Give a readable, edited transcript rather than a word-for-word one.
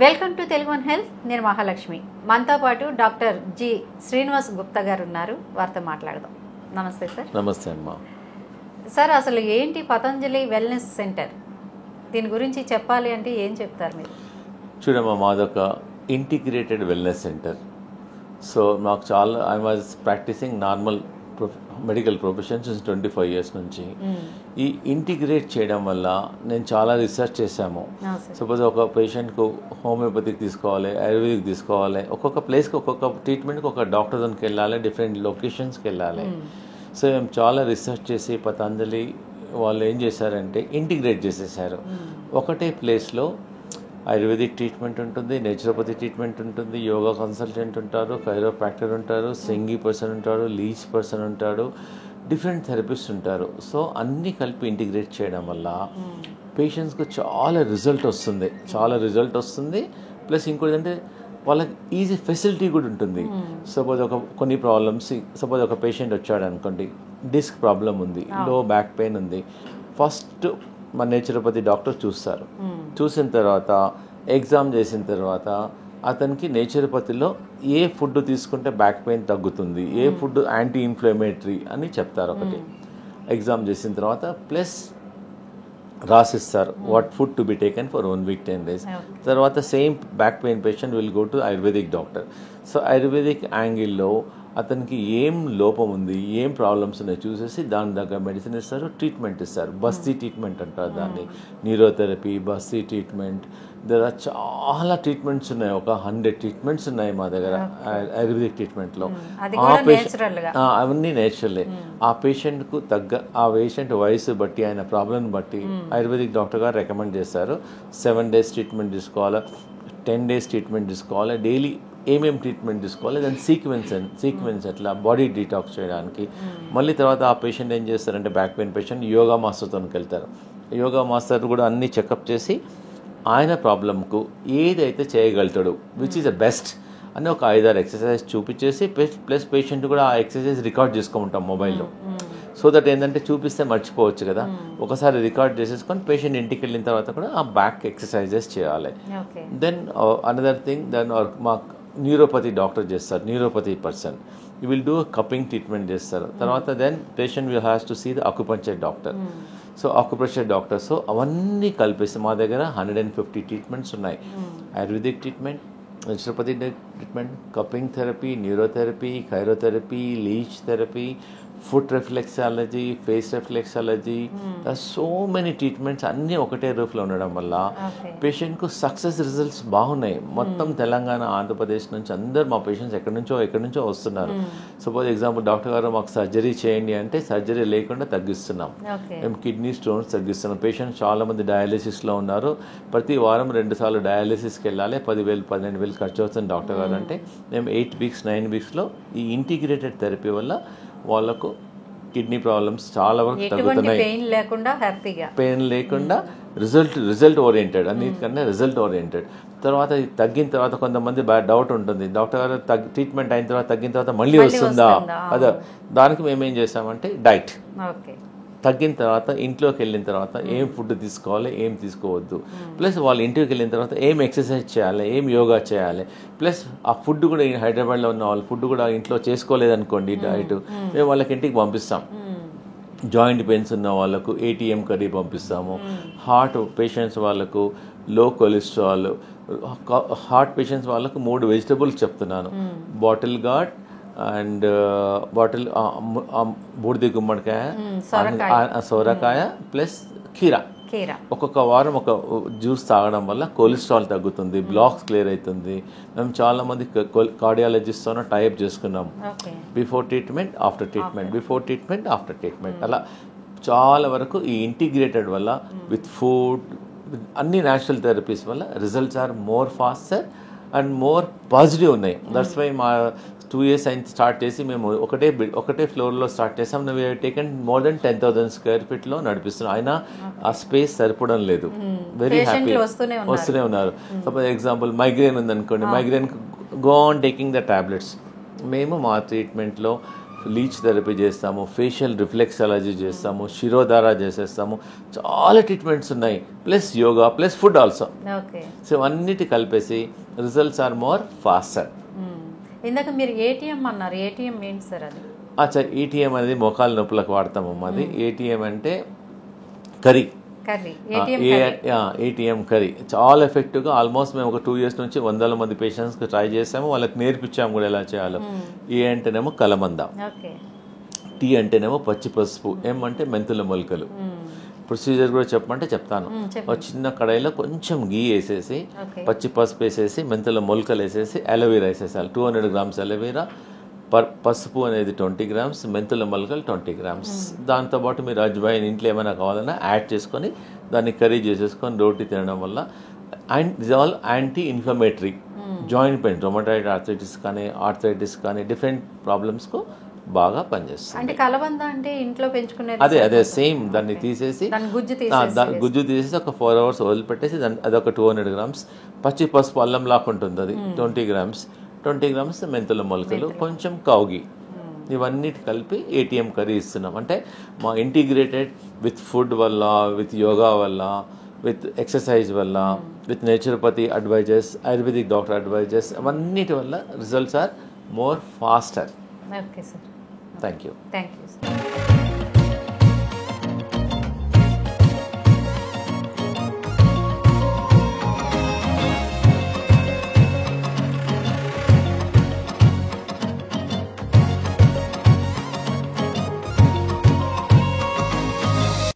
Welcome to Telugu one health. నేను మహాలక్ష్మి. మనతో పాటు డాక్టర్ జి శ్రీనివాస్ గుప్తా గారు ఉన్నారు. వారితో మాట్లాడదాం. నమస్తే సార్. నమస్తే అమ్మా. సార్, అసలు ఏంటి పతంజలి వెల్నెస్ సెంటర్? దీని గురించి చెప్పాలి అంటే ఏం చెప్తారు మీరు? చూడమ్మా, మాదొక ఇంటిగ్రేటెడ్ వెల్నెస్ సెంటర్. సో నాకు చాలా I was practising normal medical professions 25 years నుంచి. ఈ ఇంటిగ్రేట్ చేయడం వల్ల నేను చాలా రీసెర్చ్ చేశాము. సపోజ్ ఒక పేషెంట్కు హోమియోపతికి తీసుకోవాలి, ఆయుర్వేదిక్ తీసుకోవాలి, ఒక్కొక్క ప్లేస్కి ఒక్కొక్క ట్రీట్మెంట్కి ఒక డాక్టర్ దగ్గరికి వెళ్ళాలి, డిఫరెంట్ లొకేషన్స్కి వెళ్ళాలి. సో మేము చాలా రీసెర్చ్ చేసి పతంజలి వాళ్ళు ఏం చేశారంటే ఇంటిగ్రేట్ చేసేసారు. ఒకటే ప్లేస్లో ఆయుర్వేదిక్ ట్రీట్మెంట్ ఉంటుంది, నేచురోపతి ట్రీట్మెంట్ ఉంటుంది, యోగా కన్సల్టెంట్ ఉంటారు, కైరోప్రాక్టర్ ఉంటారు, సింగి పర్సన్ ఉంటారు, లీచ్ పర్సన్ ఉంటాడు, డిఫరెంట్ థెరపిస్ట్ ఉంటారు. సో అన్నీ కలిపి ఇంటిగ్రేట్ చేయడం వల్ల పేషెంట్స్కు చాలా రిజల్ట్ వస్తుంది. ప్లస్ ఇంకోటి అంటే వాళ్ళకి ఈజీ ఫెసిలిటీ కూడా ఉంటుంది. సపోజ్ కొన్ని ప్రాబ్లమ్స్, సపోజ్ ఒక పేషెంట్ వచ్చాడు అనుకోండి, డిస్క్ ప్రాబ్లం ఉంది, లో బ్యాక్ పెయిన్ ఉంది. ఫస్ట్ మన నేచురోపతి డాక్టర్ చూస్తారు. చూసిన తర్వాత ఎగ్జామ్ చేసిన తర్వాత అతనికి నేచురోపతిలో ఏ ఫుడ్ తీసుకుంటే బ్యాక్ పెయిన్ తగ్గుతుంది, ఏ ఫుడ్ యాంటీ ఇన్ఫ్లమేటరీ అని చెప్తారు. ఒకటి ఎగ్జామ్ చేసిన తర్వాత ప్లస్ రాసిస్తారు what food to be taken for 1 week 10 days. తర్వాత same back pain patient will go to Ayurvedic doctor. So Ayurvedic యాంగిల్లో అతనికి ఏం లోపం ఉంది, ఏం ప్రాబ్లమ్స్ ఉన్నాయి చూసేసి దాని దగ్గర మెడిసిన్ ఇస్తారు, ట్రీట్మెంట్ ఇస్తారు. బస్తీ ట్రీట్మెంట్ అంటారు దాన్ని, న్యూరోథెరపీ, బస్తీ ట్రీట్మెంట్. దగ్గర చాలా ట్రీట్మెంట్స్ ఉన్నాయి, ఒక 100 ట్రీట్మెంట్స్ ఉన్నాయి మా దగ్గర ఆయుర్వేదిక్ ట్రీట్మెంట్లో. అవన్నీ నేచురలే. ఆ పేషెంట్కు తగ్గ ఆ పేషెంట్ వయసు బట్టి, ఆయన ప్రాబ్లం బట్టి ఆయుర్వేదిక్ డాక్టర్ గారు రికమెండ్ చేస్తారు. 7 days ట్రీట్మెంట్ తీసుకోవాలి, 10 days ట్రీట్మెంట్ తీసుకోవాలి, డైలీ ఏమేమి ట్రీట్మెంట్ తీసుకోవాలి, దాని సీక్వెన్స్ ఎట్లా బాడీ డీటాక్స్ చేయడానికి. మళ్ళీ తర్వాత ఆ పేషెంట్ ఏం చేస్తారంటే బ్యాక్ పెయిన్ పేషెంట్ యోగా మాస్టర్తోకి వెళ్తారు. యోగా మాస్టర్ కూడా అన్నీ చెకప్ చేసి ఆయన ప్రాబ్లంకు ఏదైతే చేయగలుగుతాడు, విచ్ ఈస్ ద బెస్ట్ అని ఒక 5-6 ఎక్సర్సైజ్ చూపించేసి ప్లస్ పేషెంట్ కూడా ఆ ఎక్సర్సైజ్ రికార్డ్ చేసుకుంటాం మొబైల్లో. సో దట్ ఏంటంటే చూపిస్తే మర్చిపోవచ్చు కదా, ఒకసారి రికార్డ్ చేసేసుకొని పేషెంట్ ఇంటికి వెళ్ళిన తర్వాత కూడా ఆ బ్యాక్ ఎక్సర్సైజెస్ చేయాలి. దెన్ అనదర్ థింగ్, దెన్ మా న్యూరోపతి డాక్టర్ చేస్తారు, neuropathy person you will do cupping treatment చేస్తారు. తర్వాత then patient will has to see the acupuncture doctor. So acupuncture doctor, so అవన్నీ కలిపేసి మా దగ్గర 150 ట్రీట్మెంట్స్ ఉన్నాయి. Ayurvedic treatment, naturopathy treatment, cupping therapy, neurotherapy, chirotherapy, leech therapy, foot reflexology, face reflexology, so many treatments అన్నీ ఒకటే రూఫ్లో ఉండడం వల్ల పేషెంట్కు సక్సెస్ రిజల్ట్స్ బాగున్నాయి. మొత్తం తెలంగాణ, ఆంధ్రప్రదేశ్ నుంచి అందరు మా పేషెంట్స్ ఎక్కడి నుంచో వస్తున్నారు. సపోజ్ ఎగ్జాంపుల్, డాక్టర్ గారు మాకు సర్జరీ చేయండి అంటే సర్జరీ లేకుండా తగ్గిస్తున్నాం. మేము కిడ్నీ స్టోన్స్ తగ్గిస్తున్నాం. పేషెంట్స్ చాలామంది డయాలిసిస్లో ఉన్నారు, ప్రతి వారం 2 సార్లు డయాలిసిస్కి వెళ్ళాలి, 10,000-12,000 ఖర్చు అవుతుంది డాక్టర్ గారు అంటే. మేము 8 weeks 9 weeksలో ఈ ఇంటిగ్రేటెడ్ థెరపీ వల్ల వాళ్ళకు కిడ్నీ ప్రాబ్లమ్స్ చాలా వరకు తగ్గుతున్నాయి. పెయిన్ లేకుండా రిజల్ట్ ఓరియంటెడ్, అన్నిటికన్నా రిజల్ట్ ఓరియంటెడ్. తర్వాత తగ్గిన తర్వాత కొంతమంది డౌట్ ఉంటుంది, డాక్టర్ గారు ట్రీట్మెంట్ అయిన తర్వాత తగ్గిన తర్వాత మళ్ళీ వస్తుందా అదే. దానికి మేమేం చేసామంటే డైట్, తగ్గిన తర్వాత ఇంట్లోకి వెళ్ళిన తర్వాత ఏం ఫుడ్ తీసుకోవాలి, ఏం తీసుకోవద్దు, ప్లస్ వాళ్ళ ఇంటికి వెళ్ళిన తర్వాత ఏం ఎక్సర్సైజ్ చేయాలి, ఏం యోగా చేయాలి, ప్లస్ ఆ ఫుడ్ కూడా హైదరాబాద్లో ఉన్న వాళ్ళు ఫుడ్ కూడా ఇంట్లో చేసుకోలేదనుకోండి డైట్, మేము వాళ్ళకి ఇంటికి పంపిస్తాం. జాయింట్ పెయిన్స్ ఉన్న వాళ్ళకు ATM కర్రీ పంపిస్తాము. హార్ట్ పేషెంట్స్ వాళ్ళకు లో కొలెస్ట్రాల్, హార్ట్ పేషెంట్స్ వాళ్ళకు 3 వెజిటబుల్స్ చెప్తున్నాను, బాటిల్ గార్డ్ అండ్ బాటిల్ బూడిద గుమ్మడికాయ, సోరకాయ ప్లస్ కీరా. ఒక్కొక్క వారం ఒక జ్యూస్ తాగడం వల్ల కొలెస్ట్రాల్ తగ్గుతుంది, బ్లాక్స్ క్లియర్ అవుతుంది. మేము చాలా మంది కార్డియాలజిస్ట్తో టైప్ చేసుకున్నాం, before treatment after treatment, before treatment after treatment. అలా చాలా వరకు ఈ ఇంటిగ్రేటెడ్ వల్ల విత్ ఫుడ్ అన్ని న్యాచురల్ థెరపీస్ వల్ల results are more faster and more positive ఉన్నాయి. దట్స్ వై మా 2 years అయింది స్టార్ట్ చేసి, మేము ఒకటే ఫ్లోర్లో స్టార్ట్ చేసాం. We have taken more than 10,000 square feetలో నడిపిస్తున్నాం. అయినా ఆ స్పేస్ సరిపడం లేదు. వెరీ హ్యాపీ వస్తూనే ఉన్నారు. సపోజ్ ఎగ్జాంపుల్ మైగ్రేన్ ఉందనుకోండి, migraine go on taking the tablets. మేము మా ట్రీట్మెంట్లో లీచ్ థెరపీ చేస్తాము, ఫేషియల్ రిఫ్లెక్సాలజీ చేస్తాము, శిరోధార చేసేస్తాము, చాలా ట్రీట్మెంట్స్ ఉన్నాయి, plus yoga plus food also. Okay. So అన్నిటి కలిపేసి రిజల్ట్స్ ఆర్ మోర్ ఫాస్టర్. ఇందాక మీరు ఏటీఎం అన్నారు, ఏటీఎం ఏంటి సార్ అది? అచ్చా, ఏటీఎం అనేది మోకాల నొప్పులకు వాడతామమ్మా. అది ఏటీఎం అంటే కర్రీ, ఏటీఎం కర్రీ చాలా ఎఫెక్టివ్గా. ఆల్మోస్ట్ మేము ఒక 2 years నుంచి 100 మంది పేషెంట్స్కి ట్రై చేసాము, వాళ్ళకి నేర్పించాము కూడా ఎలా చేయాలో. ఏ అంటేనేమో కలమంద, టీ అంటేనేమో పచ్చి పసుపు, ఎం అంటే మెంతుల మొలకలు. ప్రొసీజర్ కూడా చెప్పమంటే చెప్తాను. ఒక చిన్న కడాయిలో కొంచెం గీ వేసేసి, పచ్చి పసుపు వేసేసి, మెంతుల మొలకలు వేసేసి, అలోవెరా వేసేసాలి. 200 grams అలోవెరా, పసుపు అనేది 20 grams, మెంతుల మొలకలు 20 grams. దాంతోపాటు మీరు అజ్వైన్ ఇంట్లో ఏమైనా కావాలన్నా యాడ్ చేసుకొని దాన్ని కర్రీ చేసేసుకొని రోటీ తినడం వల్ల this all anti inflammatory. Joint pain, rheumatoid arthritis కానీ డిఫరెంట్ ప్రాబ్లమ్స్కు బాగా పనిచేస్తుంది. అంటే కలబంద అంటే ఇంట్లో పెంచుకునేది? అదే సేమ్. దాన్ని తీసేసి గుజ్జు తీసేసి ఒక 4 hours వదిలిపెట్టేసి దాన్ని అదొక 200 grams. పచ్చి పసుపు అల్లం లాక్కుంటుంది, అది 20 grams. 20 grams మెంతుల మొలకలు, కొంచెం కౌగి, ఇవన్నిటి కలిపి ఏటీఎం కర్రీ ఇస్తున్నాం. అంటే మా ఇంటిగ్రేటెడ్ విత్ ఫుడ్ వల్ల, విత్ యోగా వల్ల, విత్ ఎక్సర్సైజ్ వల్ల, with naturopathy advisers, Ayurvedic doctor advisers, అవన్నిటి వల్ల results are more faster. Okay sir, thank you. Thank you sir.